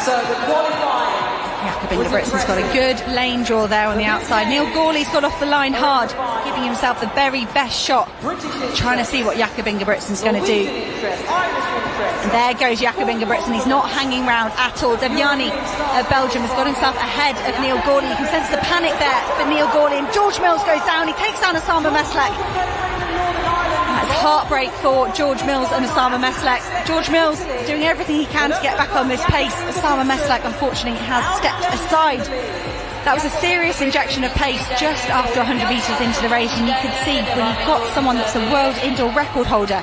So the qualifying. Jakob Ingebrigtsen's got a good lane draw there on the outside. Neil Gourley's got off the line hard, giving himself the very best shot, trying to see what Jakob Ingebrigtsen's going to do. And there goes Jakob Ingebrigtsen. He's not hanging round at all. Devyani of Belgium has got himself ahead of Neil Gourley. You can sense the panic there for Neil Gourley. And George Mills goes down. He takes down Osama Meslek. That's heartbreak for George Mills and Osama Meslek. George Mills doing everything he can to get back on this pace. Osama Meslek, unfortunately, has stepped aside. That was a serious injection of pace just after 100 metres into the race, and you could see when you've got someone that's a world indoor record holder,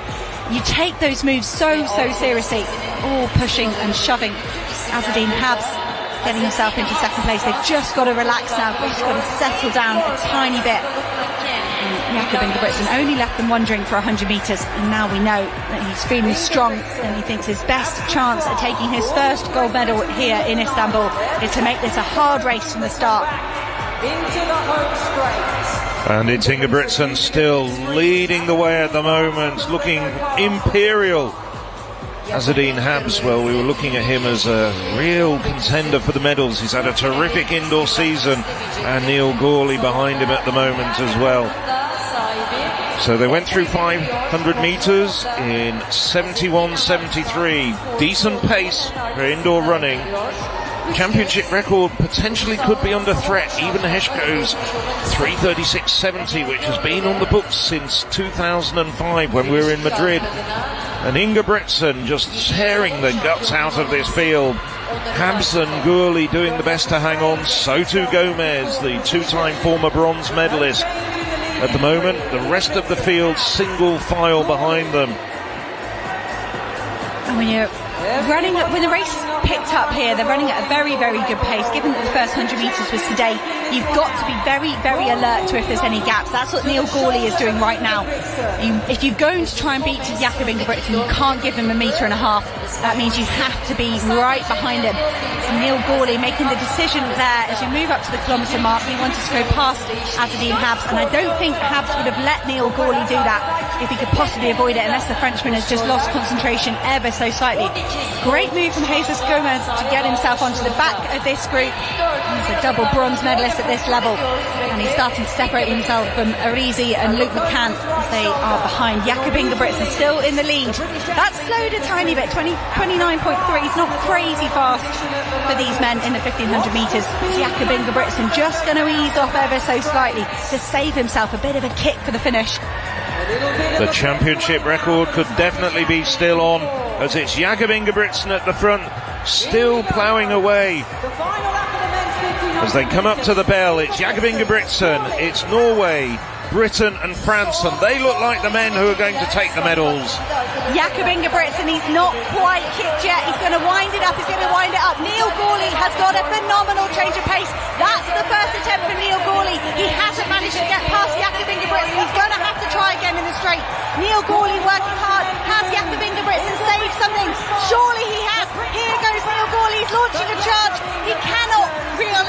you take those moves so seriously, all pushing and shoving. Azzedine Habs getting himself into second place. They've just got to relax now, just got to settle down a tiny bit. And Jakob Ingebrigtsen only left them wondering for 100 metres, and now we know that he's feeling strong, and he thinks his best chance at taking his first gold medal here in Istanbul is to make this a hard race from the start. Into the home straight. And it's Ingebrigtsen still leading the way at the moment, looking imperial. Azzedine Habs, well, we were looking at him as a real contender for the medals. He's had a terrific indoor season, and Neil Gourley behind him at the moment as well. So they went through 500 metres in 71.73. Decent pace for indoor running. Championship record potentially could be under threat. Even Heshko's 3:36.70, which has been on the books since 2005 when we were in Madrid. And Ingebrigtsen just tearing the guts out of this field. Habs and Gourley doing the best to hang on. So too Gomez, the two-time former bronze medalist. At the moment, the rest of the field single file behind them. And when you're running up, when the race picked up here, they're running at a very good pace. Given that the first 100 metres was today, you've got to be very alert to if there's any gaps. That's what Neil Gourley is doing right now. If you're going to try and beat Jakob Ingebrigtsen, you can't give him 1.5 metres. That means you have to be right behind him. So Neil Gourley making the decision there as you move up to the kilometre mark. He wanted to go past Azzedine Habs, and I don't think Habs would have let Neil Gourley do that if he could possibly avoid it, unless the Frenchman has just lost concentration ever so slightly. Great move from Jesus Gomez to get himself onto the back of this group. He's a double bronze medalist at this level, and he's starting to separate himself from Arizi and Luke McCann as they are behind. Jakob Ingebrigtsen still in the lead. That slowed a tiny bit, 29.3. It's not crazy fast for these men in the 1500 metres. Jakob Ingebrigtsen just going to ease off ever so slightly to save himself a bit of a kick for the finish. The championship record could definitely be still on, as it's Jakob Ingebrigtsen at the front, still ploughing away. As they come up to the bell, it's Jakob Ingebrigtsen, it's Norway, Britain and France, and they look like the men who are going to take the medals. Jakob Ingebrigtsen, he's not quite kicked yet. He's going to wind it up. Neil Gourley has got a phenomenal change of pace. That's the first attempt for Neil Gourley. He hasn't managed to get past Jakob Ingebrigtsen. He's going to have to try again in the straight. Neil Gourley working hard. Has Jakob Ingebrigtsen saved something? Surely he has. Here goes Neil Gourley. He's launching a charge. He cannot really